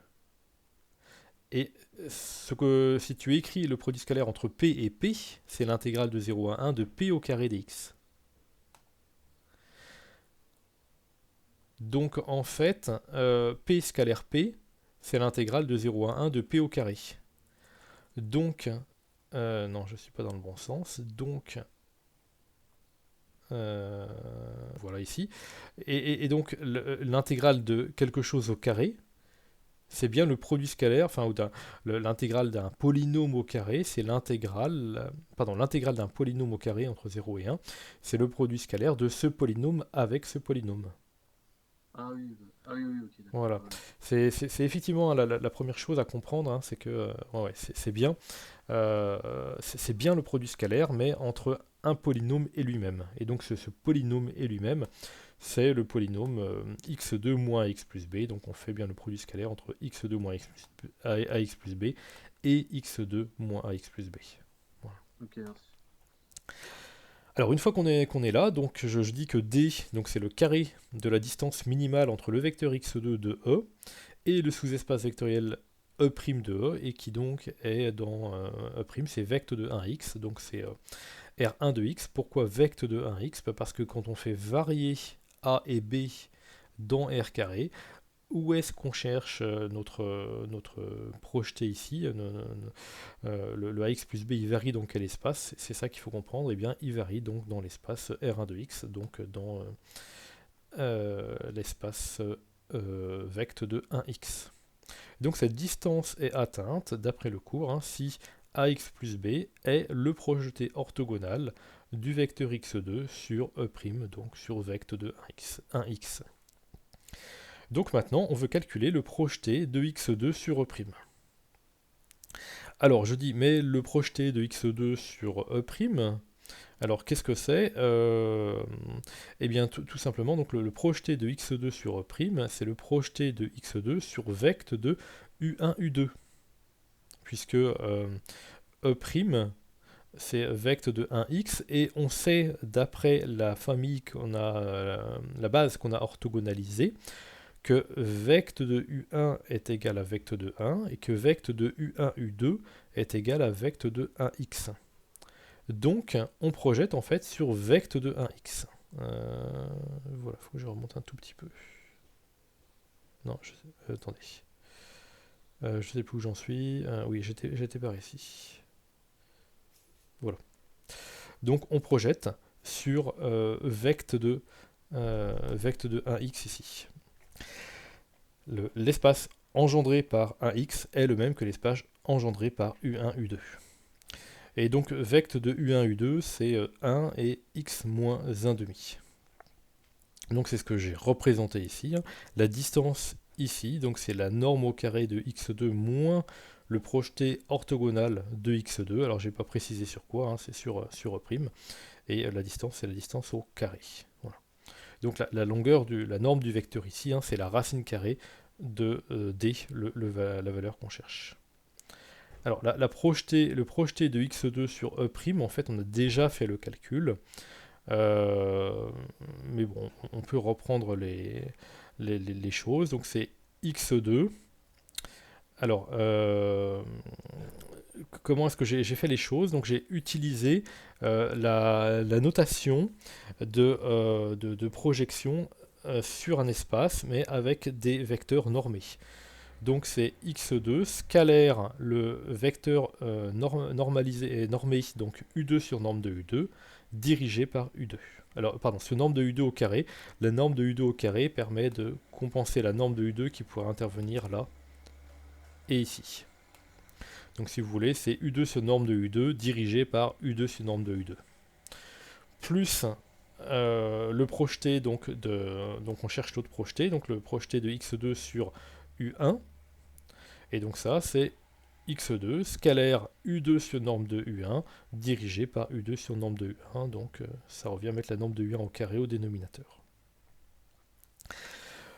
Et si tu écris le produit scalaire entre P et P, c'est l'intégrale de 0 à 1 de P au carré dx. Donc en fait, P scalaire P, c'est l'intégrale de 0 à 1 de P au carré. Donc, non, je ne suis pas dans le bon sens. Donc, voilà ici. Et donc, l'intégrale de quelque chose au carré, c'est bien le produit scalaire, enfin, ou l'intégrale d'un polynôme au carré, c'est l'intégrale d'un polynôme au carré entre 0 et 1, c'est le produit scalaire de ce polynôme avec ce polynôme. Ah oui, oui, ok, d'accord. Voilà. Ouais. C'est effectivement la première chose à comprendre, hein, c'est que c'est bien. C'est bien le produit scalaire, mais entre un polynôme et lui-même. Et donc ce polynôme et lui-même, c'est le polynôme x2 moins x plus b. Donc on fait bien le produit scalaire entre x2 moins ax plus b et x2 moins ax plus b. Voilà. Ok, merci. Alors une fois qu'on est là, donc je dis que d, donc c'est le carré de la distance minimale entre le vecteur x2 de E et le sous-espace vectoriel E' de E, et qui donc est dans E', c'est vect de 1x, donc c'est R1 de x. Pourquoi vect de 1x? Parce que quand on fait varier A et B dans R carré, où est-ce qu'on cherche notre projeté ici, le ax plus b, il varie dans quel espace? C'est ça qu'il faut comprendre. Eh bien, il varie donc dans l'espace R1 de x, donc dans l'espace vect de 1x. Donc cette distance est atteinte, d'après le cours, hein, si ax plus b est le projeté orthogonal du vecteur x2 sur E', donc sur vect de 1x. Donc maintenant, on veut calculer le projeté de x2 sur E'. Alors, je dis, mais le projeté de x2 sur E', alors qu'est-ce que c'est? Eh bien, tout simplement, donc le projeté de x2 sur E', c'est le projeté de x2 sur vect de u1, u2. Puisque E', c'est vect de 1x, et on sait, d'après la famille qu'on a, la base qu'on a orthogonalisée, que vect de u1 est égal à vect de 1 et que vect de u1, u2 est égal à vect de 1x. Donc, on projette en fait sur vect de 1x. Voilà, il faut que je remonte un tout petit peu. Non, attendez. Je sais plus où j'en suis. Oui, j'étais par ici. Voilà. Donc on projette sur vect de 1x ici. L'espace engendré par 1x est le même que l'espace engendré par U1, U2. Et donc vect de U1, U2, c'est 1 et x moins 1 demi. Donc c'est ce que j'ai représenté ici. La distance ici, donc c'est la norme au carré de x2 moins le projeté orthogonal de x2. Alors j'ai pas précisé sur quoi, hein, c'est sur E'. Et la distance, c'est la distance au carré. Voilà. Donc la longueur, la norme du vecteur ici, hein, c'est la racine carrée de d, la valeur qu'on cherche. Alors le projeté de x2 sur E', en fait, on a déjà fait le calcul. Mais bon, on peut reprendre les choses. Donc c'est x2. Alors, comment est-ce que j'ai fait les choses? Donc j'ai utilisé la notation de projection sur un espace, mais avec des vecteurs normés. Donc c'est x2, scalaire le vecteur normalisé et normé, donc u2 sur norme de u2, dirigé par u2. Alors, pardon, sur norme de u2 au carré, la norme de u2 au carré permet de compenser la norme de u2 qui pourrait intervenir là et ici. Donc si vous voulez, c'est u2 sur norme de u2 dirigé par u2 sur norme de u2. Plus le projeté, donc on cherche l'autre projeté, donc le projeté de x2 sur u1. Et donc ça, c'est x2, scalaire u2 sur norme de u1, dirigé par u2 sur norme de u1. Donc ça revient à mettre la norme de u1 au carré au dénominateur.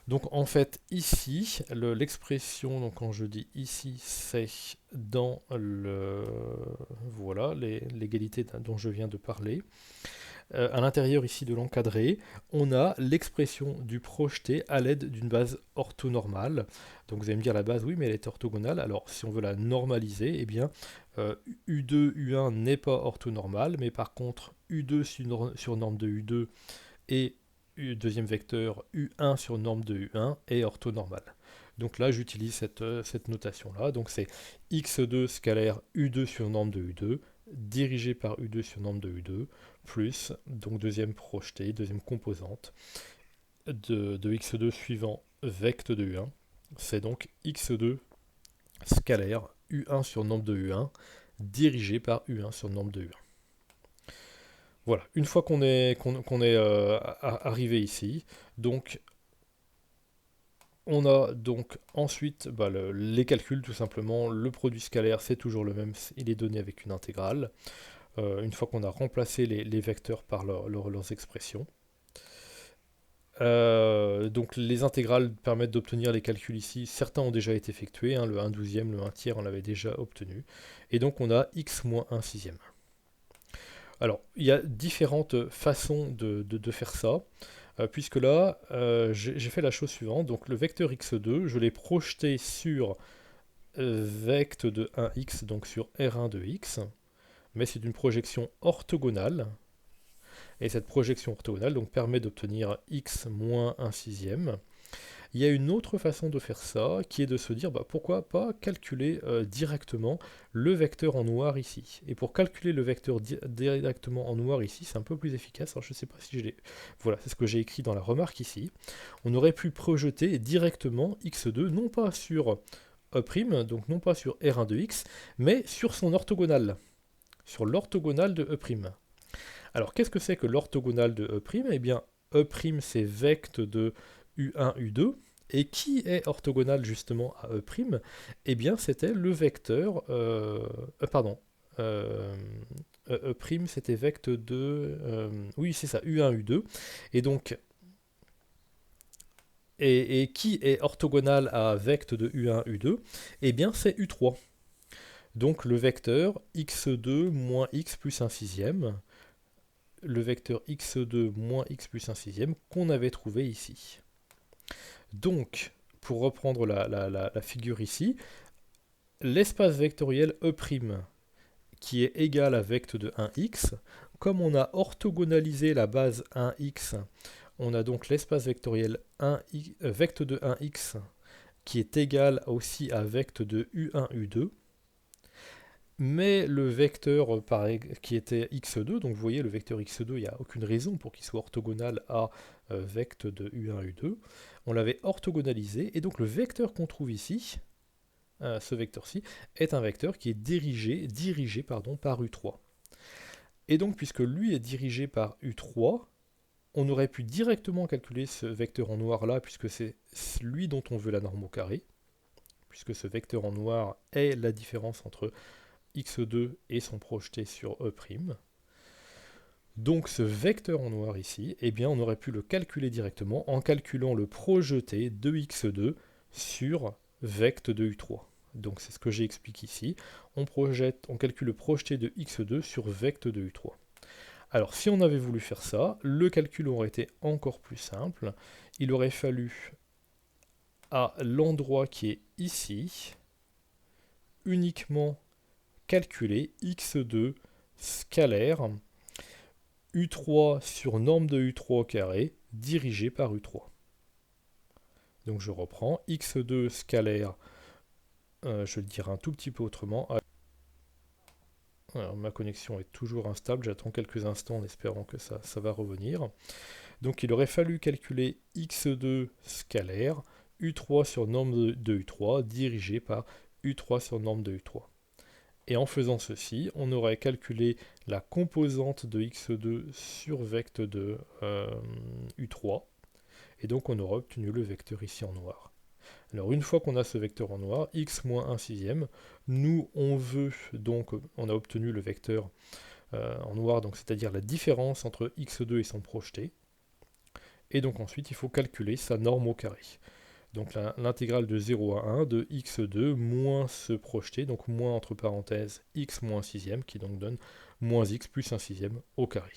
Donc en fait, ici, l'expression, donc quand je dis ici, c'est dans voilà, l'égalité dont je viens de parler. À l'intérieur ici de l'encadré, on a l'expression du projeté à l'aide d'une base orthonormale. Donc vous allez me dire la base, oui, mais elle est orthogonale. Alors si on veut la normaliser, eh bien U2, U1 n'est pas orthonormal, mais par contre U2 sur norme de U2 et deuxième vecteur U1 sur norme de U1 est orthonormal. Donc là j'utilise cette notation-là. Donc c'est x2 scalaire U2 sur norme de U2 dirigé par U2 sur norme de U2, plus, donc deuxième projeté, deuxième composante, de x2 suivant vect de U1, c'est donc x2 scalaire U1 sur norme de U1, dirigé par U1 sur norme de U1. Voilà, une fois qu'on est arrivé ici, donc on a donc ensuite les calculs tout simplement. Le produit scalaire c'est toujours le même, il est donné avec une intégrale. Une fois qu'on a remplacé les vecteurs par leurs expressions. Donc les intégrales permettent d'obtenir les calculs ici. Certains ont déjà été effectués, hein, le 1/12, le 1/3 on l'avait déjà obtenu. Et donc on a x moins 1/6. Alors il y a différentes façons de faire ça. Puisque là, j'ai fait la chose suivante. Donc le vecteur x2, je l'ai projeté sur vect de 1x, donc sur R1 de x, mais c'est une projection orthogonale. Et cette projection orthogonale donc, permet d'obtenir x moins 1/6. Il y a une autre façon de faire ça, qui est de se dire pourquoi pas calculer directement le vecteur en noir ici. Et pour calculer le vecteur directement en noir ici, c'est un peu plus efficace. Alors je ne sais pas si je l'ai... Voilà, c'est ce que j'ai écrit dans la remarque ici. On aurait pu projeter directement x2, non pas sur E', donc non pas sur R1 de x, mais sur son orthogonale. Sur l'orthogonale de E'. Alors qu'est-ce que c'est que l'orthogonale de E'? Eh bien, E' c'est vect de U1, U2. Et qui est orthogonal justement à E'? Eh bien, c'était le vecteur... E' c'était vect de... oui, c'est ça, U1, U2. Et donc... Et qui est orthogonal à vect de U1, U2? Eh bien, c'est U3. Donc le vecteur x2 moins x plus 1/6, le vecteur x2 moins x plus 1/6 qu'on avait trouvé ici. Donc, pour reprendre la figure ici, l'espace vectoriel E', qui est égal à vect de 1x, comme on a orthogonalisé la base 1x, on a donc l'espace vectoriel vect de 1x qui est égal aussi à vecte de U1, U2, mais le vecteur qui était x2, donc vous voyez le vecteur x2, il n'y a aucune raison pour qu'il soit orthogonal à vecte de U1, U2, on l'avait orthogonalisé, et donc le vecteur qu'on trouve ici, ce vecteur-ci, est un vecteur qui est dirigé par U3. Et donc puisque lui est dirigé par U3, on aurait pu directement calculer ce vecteur en noir là, puisque c'est lui dont on veut la norme au carré, puisque ce vecteur en noir est la différence entre x2 et son projeté sur E'. Donc ce vecteur en noir ici, eh bien on aurait pu le calculer directement en calculant le projeté de x2 sur vecte de U3. Donc c'est ce que j'ai expliqué ici. On calcule le projeté de x2 sur vecte de U3. Alors si on avait voulu faire ça, le calcul aurait été encore plus simple. Il aurait fallu, à l'endroit qui est ici, uniquement calculer x2 scalaire U3 sur norme de U3 au carré dirigé par U3. Donc je reprends, x2 scalaire, je le dirai un tout petit peu autrement. Alors, ma connexion est toujours instable, j'attends quelques instants en espérant que ça va revenir. Donc il aurait fallu calculer x2 scalaire, U3 sur norme de U3, dirigé par U3 sur norme de U3. Et en faisant ceci, on aurait calculé la composante de x2 sur vecte de U3, et donc on aurait obtenu le vecteur ici en noir. Alors une fois qu'on a ce vecteur en noir, x moins 1 sixième, nous on veut, donc on a obtenu le vecteur en noir, donc c'est-à-dire la différence entre x2 et son projeté, et donc ensuite il faut calculer sa norme au carré. Donc l'intégrale de 0 à 1 de x2 moins ce projeté, donc moins entre parenthèses x moins 1 sixième, qui donc donne moins x plus 1 sixième au carré.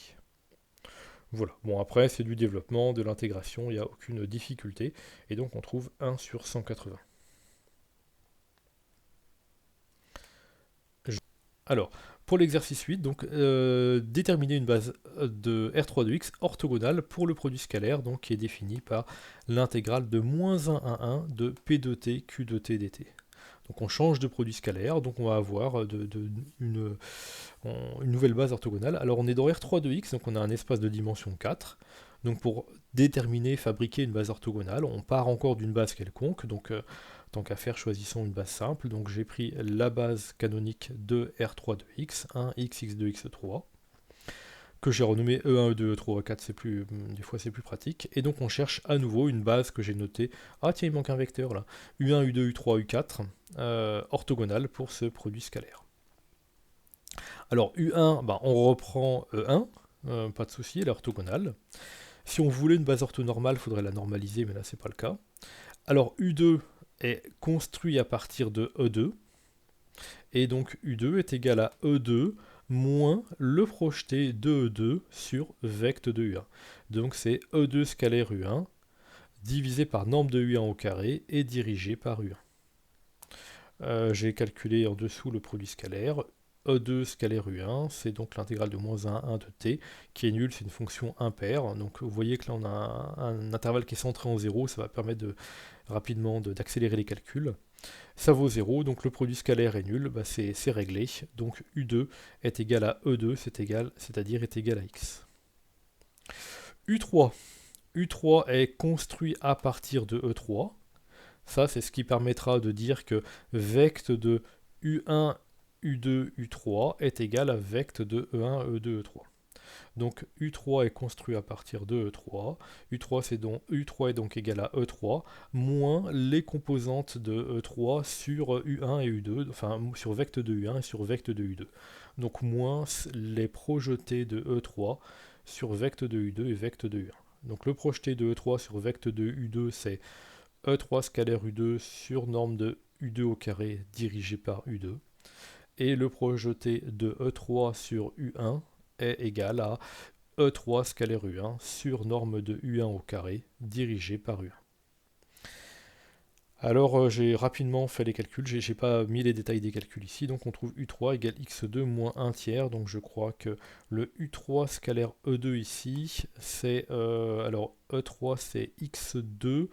Voilà, bon après c'est du développement, de l'intégration, il n'y a aucune difficulté, et donc on trouve 1 sur 180. Alors, pour l'exercice 8, donc, déterminer une base de R3 de x orthogonale pour le produit scalaire, donc qui est défini par l'intégrale de moins 1 à 1 de P de t, Q de t dt. Donc on change de produit scalaire, donc on va avoir une nouvelle base orthogonale. Alors on est dans R3 de x, donc on a un espace de dimension 4. Donc pour déterminer, fabriquer une base orthogonale, on part encore d'une base quelconque, donc tant qu'à faire, choisissons une base simple. Donc j'ai pris la base canonique de R3 de x, 1, x, x2, x3, que j'ai renommé E1, E2, E3, E4, des fois c'est plus pratique. Et donc on cherche à nouveau une base que j'ai notée. Ah tiens, il manque un vecteur là. U1, U2, U3, U4, orthogonale pour ce produit scalaire. Alors U1, on reprend E1, pas de souci, elle est orthogonale. Si on voulait une base orthonormale, il faudrait la normaliser, mais là c'est pas le cas. Alors U2 est construit à partir de E2, et donc U2 est égal à E2 moins le projeté de E2 sur vecte de U1. Donc c'est E2 scalaire U1 divisé par norme de U1 au carré et dirigé par U1. J'ai calculé en dessous le produit scalaire. E2 scalaire U1, c'est donc l'intégrale de moins 1 à 1 de t, qui est nulle, c'est une fonction impaire. Donc vous voyez que là on a un intervalle qui est centré en 0, ça va permettre rapidement d'accélérer les calculs. Ça vaut 0, donc le produit scalaire est nul, c'est réglé. Donc U2 est égal à E2, c'est-à-dire est égal à x. U3. U3 est construit à partir de E3. Ça, c'est ce qui permettra de dire que vecte de U1, U2, U3 est égal à vecte de E1, E2, E3. Donc U3 est construit à partir de E3. U3 est donc égal à E3 moins les composantes de E3 sur U1 et U2, enfin sur vecte de U1 et sur vecte de U2. Donc moins les projetés de E3 sur vecte de U2 et vecte de U1. Donc le projeté de E3 sur vecte de U2, c'est E3 scalaire U2 sur norme de U2 au carré dirigé par U2. Et le projeté de E3 sur U1 est égal à E3 scalaire U1 sur norme de U1 au carré dirigé par U1. Alors j'ai rapidement fait les calculs, j'ai pas mis les détails des calculs ici, donc on trouve U3 égale x2 moins 1 tiers, donc je crois que le U3 scalaire E2 ici, c'est alors E3 c'est x2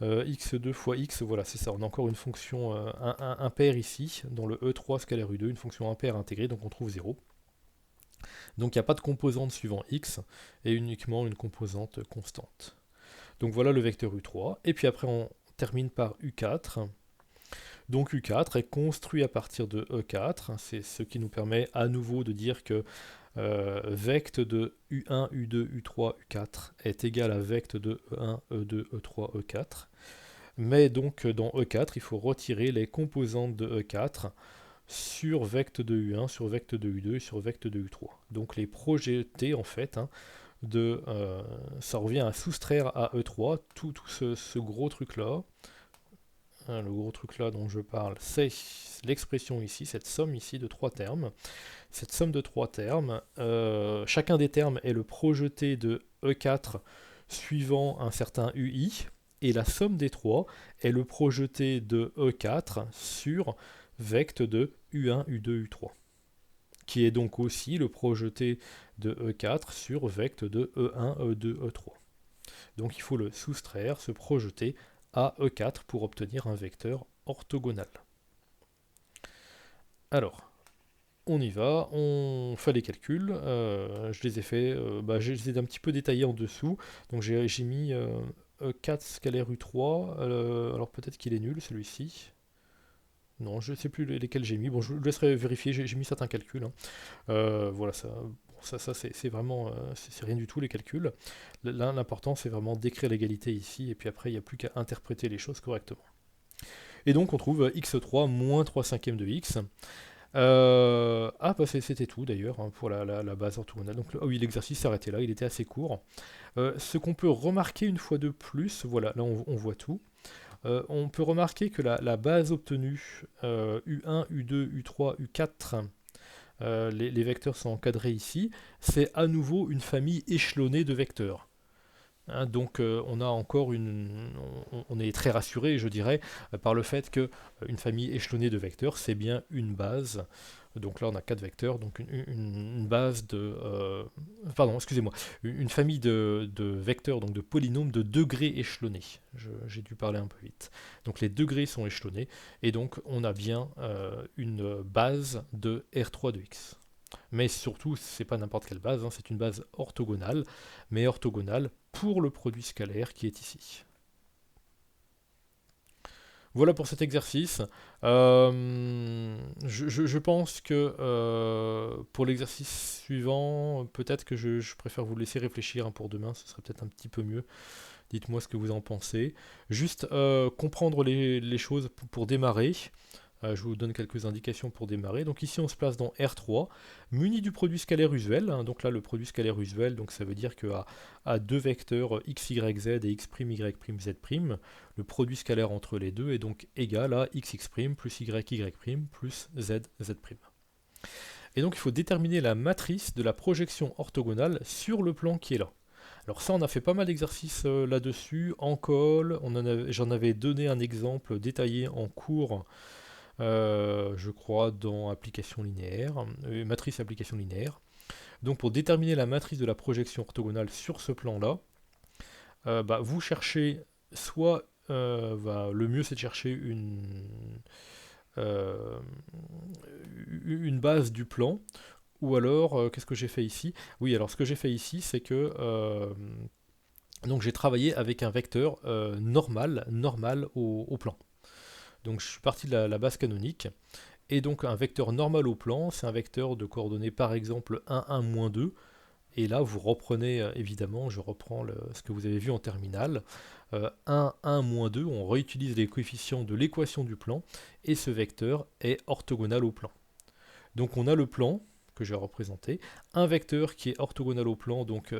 x2 fois x, voilà, c'est ça, on a encore une fonction impaire ici, dans le E3 scalaire U2, une fonction impaire intégrée, donc on trouve 0. Donc il n'y a pas de composante suivant x, et uniquement une composante constante. Donc voilà le vecteur U3, et puis après on termine par U4. Donc U4 est construit à partir de E4, c'est ce qui nous permet à nouveau de dire que vect de U1, U2, U3, U4 est égal à vect de E1, E2, E3, E4. Mais donc dans E4, il faut retirer les composantes de E4 sur vect de U1, sur vect de U2 et sur vect de U3. Donc les projeter en fait, ça revient à soustraire à E3 tout ce gros truc là. Le gros truc là dont je parle, c'est l'expression ici, cette somme ici de 3 termes. Cette somme de 3 termes, chacun des termes est le projeté de E4 suivant un certain UI, et la somme des 3 est le projeté de E4 sur vect de U1, U2, U3, qui est donc aussi le projeté de E4 sur vect de E1, E2, E3. Donc il faut le soustraire, se projeter à E4 pour obtenir un vecteur orthogonal. Alors, on y va, on fait les calculs, je les ai fait, je les ai un petit peu détaillés en dessous, donc j'ai mis E4 scalaire U3, alors peut-être qu'il est nul celui-ci, non je ne sais plus lesquels j'ai mis, bon je vous laisserai vérifier, j'ai mis certains calculs, voilà ça c'est vraiment, c'est rien du tout les calculs, là l'important c'est vraiment d'écrire l'égalité ici, et puis après il n'y a plus qu'à interpréter les choses correctement. Et donc on trouve x3 moins 3 cinquièmes de x. C'était tout d'ailleurs pour la base orthogonale. Donc oui, l'exercice s'arrêtait là, il était assez court. Ce qu'on peut remarquer une fois de plus, voilà, là on voit tout. On peut remarquer que la base obtenue, U1, U2, U3, U4, les vecteurs sont encadrés ici, c'est à nouveau une famille échelonnée de vecteurs. Donc on a encore on est très rassuré, je dirais, par le fait que une famille échelonnée de vecteurs, c'est bien une base. Donc là on a 4 vecteurs, donc une base de... pardon, excusez-moi, une famille de vecteurs, donc de polynômes de degrés échelonnés. J'ai dû parler un peu vite. Donc les degrés sont échelonnés, et donc on a bien une base de R3 de x. Mais surtout, c'est pas n'importe quelle base, c'est une base orthogonale, mais orthogonale pour le produit scalaire qui est ici. Voilà pour cet exercice. Je pense que pour l'exercice suivant, peut-être que je préfère vous laisser réfléchir pour demain, ce serait peut-être un petit peu mieux. Dites-moi ce que vous en pensez. Juste comprendre les choses pour démarrer. Je vous donne quelques indications pour démarrer. Donc ici on se place dans R3, muni du produit scalaire usuel. Donc là le produit scalaire usuel, donc ça veut dire qu'à deux vecteurs x, y, z et x', y', z', le produit scalaire entre les deux est donc égal à x, x' plus y, y' plus z, z'. Et donc il faut déterminer la matrice de la projection orthogonale sur le plan qui est là. Alors ça, on a fait pas mal d'exercices là-dessus, en colle, j'en avais donné un exemple détaillé en cours, je crois, dans application linéaire, matrice application linéaire. Donc pour déterminer la matrice de la projection orthogonale sur ce plan-là, vous cherchez soit, le mieux c'est de chercher une base du plan, ou alors, qu'est-ce que j'ai fait ici? Oui, alors ce que j'ai fait ici, c'est que donc j'ai travaillé avec un vecteur normal au plan. Donc je suis parti de la base canonique, et donc un vecteur normal au plan, c'est un vecteur de coordonnées par exemple 1, 1, 2, et là vous reprenez, évidemment, je reprends ce que vous avez vu en terminale, 1, 1, 2, on réutilise les coefficients de l'équation du plan, et ce vecteur est orthogonal au plan. Donc on a le plan, que j'ai représenté, un vecteur qui est orthogonal au plan, donc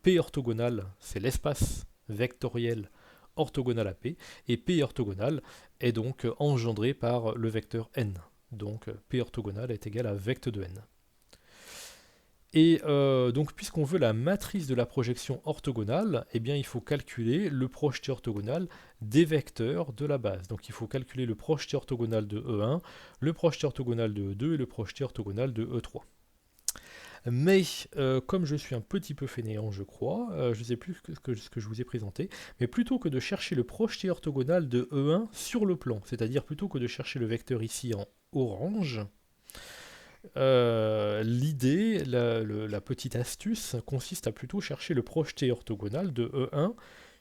P orthogonal, c'est l'espace vectoriel orthogonal à P, et P orthogonal est donc engendré par le vecteur n. Donc P orthogonal est égal à vect de n. Et donc puisqu'on veut la matrice de la projection orthogonale, eh bien il faut calculer le projeté orthogonal des vecteurs de la base. Donc il faut calculer le projeté orthogonal de E1, le projeté orthogonal de E2 et le projeté orthogonal de E3. Mais comme je suis un petit peu fainéant, je crois, je ne sais plus ce que je vous ai présenté, mais plutôt que de chercher le projeté orthogonal de E1 sur le plan, c'est-à-dire plutôt que de chercher le vecteur ici en orange, l'idée, la petite astuce, consiste à plutôt chercher le projeté orthogonal de E1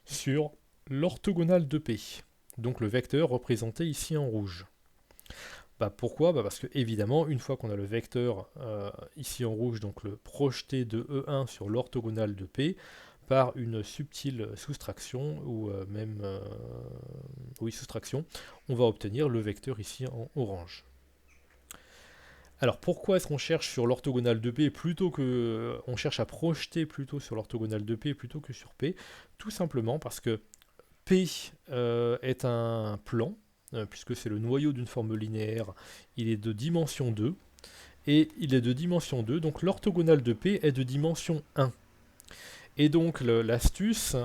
sur l'orthogonale de P, donc le vecteur représenté ici en rouge. Bah pourquoi? Bah parce que évidemment, une fois qu'on a le vecteur ici en rouge, donc le projeté de E1 sur l'orthogonale de P, par une subtile soustraction, ou même oui, soustraction, on va obtenir le vecteur ici en orange. Alors pourquoi est-ce qu'on cherche sur l'orthogonale de P plutôt que... on cherche à projeter plutôt sur l'orthogonale de P plutôt que sur P? Tout simplement parce que P est un plan, puisque c'est le noyau d'une forme linéaire, il est de dimension 2, et il est de dimension 2, donc l'orthogonale de P est de dimension 1. Et donc l'astuce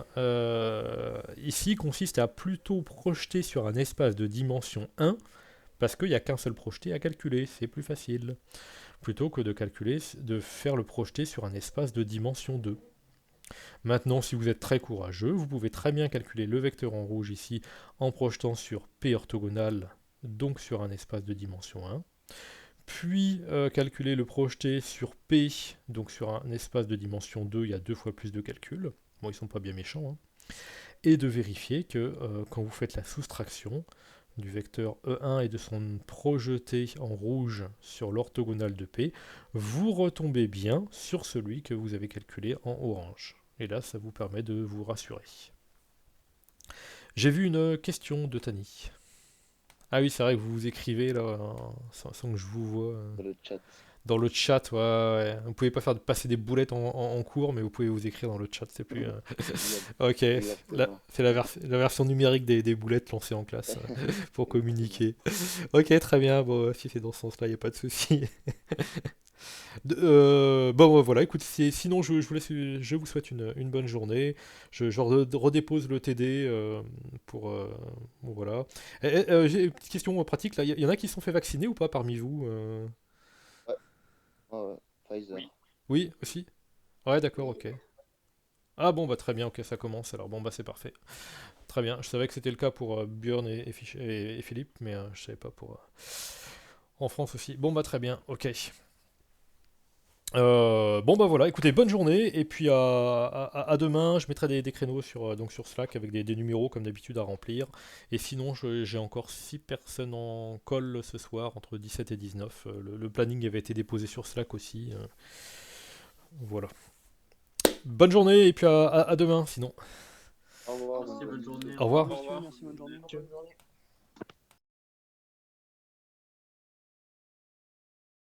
ici consiste à plutôt projeter sur un espace de dimension 1, parce qu'il n'y a qu'un seul projeté à calculer, c'est plus facile, plutôt que de faire le projeté sur un espace de dimension 2. Maintenant, si vous êtes très courageux, vous pouvez très bien calculer le vecteur en rouge ici en projetant sur P orthogonal, donc sur un espace de dimension 1. Puis calculer le projeté sur P, donc sur un espace de dimension 2, il y a 2 fois plus de calculs. Bon, ils sont pas bien méchants. Hein. Et de vérifier que quand vous faites la soustraction du vecteur E1 et de son projeté en rouge sur l'orthogonale de P, vous retombez bien sur celui que vous avez calculé en orange. Et là, ça vous permet de vous rassurer. J'ai vu une question de Tani. Ah oui, c'est vrai que vous vous écrivez là, sans que je vous vois. Dans le chat. Dans le chat, ouais, ouais. Vous pouvez pas faire passer des boulettes en cours, mais vous pouvez vous écrire dans le chat, c'est plus... Ok, c'est la version numérique des boulettes lancées en classe pour communiquer. Ok, très bien, bon, si c'est dans ce sens-là, il n'y a pas de souci. Bon, voilà, écoute, sinon je vous souhaite une bonne journée. Je redépose le TD pour. Bon, voilà. J'ai une petite question pratique là. Il y en a qui se sont fait vacciner ou pas parmi vous Ouais, ouais, Pfizer. Oui. Oui, aussi? Ouais, d'accord, ok. Ah bon, bah très bien, ok, ça commence alors. Bon, bah c'est parfait. Très bien, je savais que c'était le cas pour Björn et Philippe, mais je savais pas pour. En France aussi. Bon, bah très bien, ok. Bon bah voilà, écoutez, bonne journée, et puis à demain, je mettrai des créneaux donc sur Slack avec des numéros comme d'habitude à remplir, et sinon j'ai encore 6 personnes en call ce soir, entre 17 et 19, le planning avait été déposé sur Slack aussi, voilà. Bonne journée, et puis à demain sinon. Au revoir, Merci, bonne bonne journée. journée. Au revoir. Au revoir. Merci, bonne journée. Bonne journée.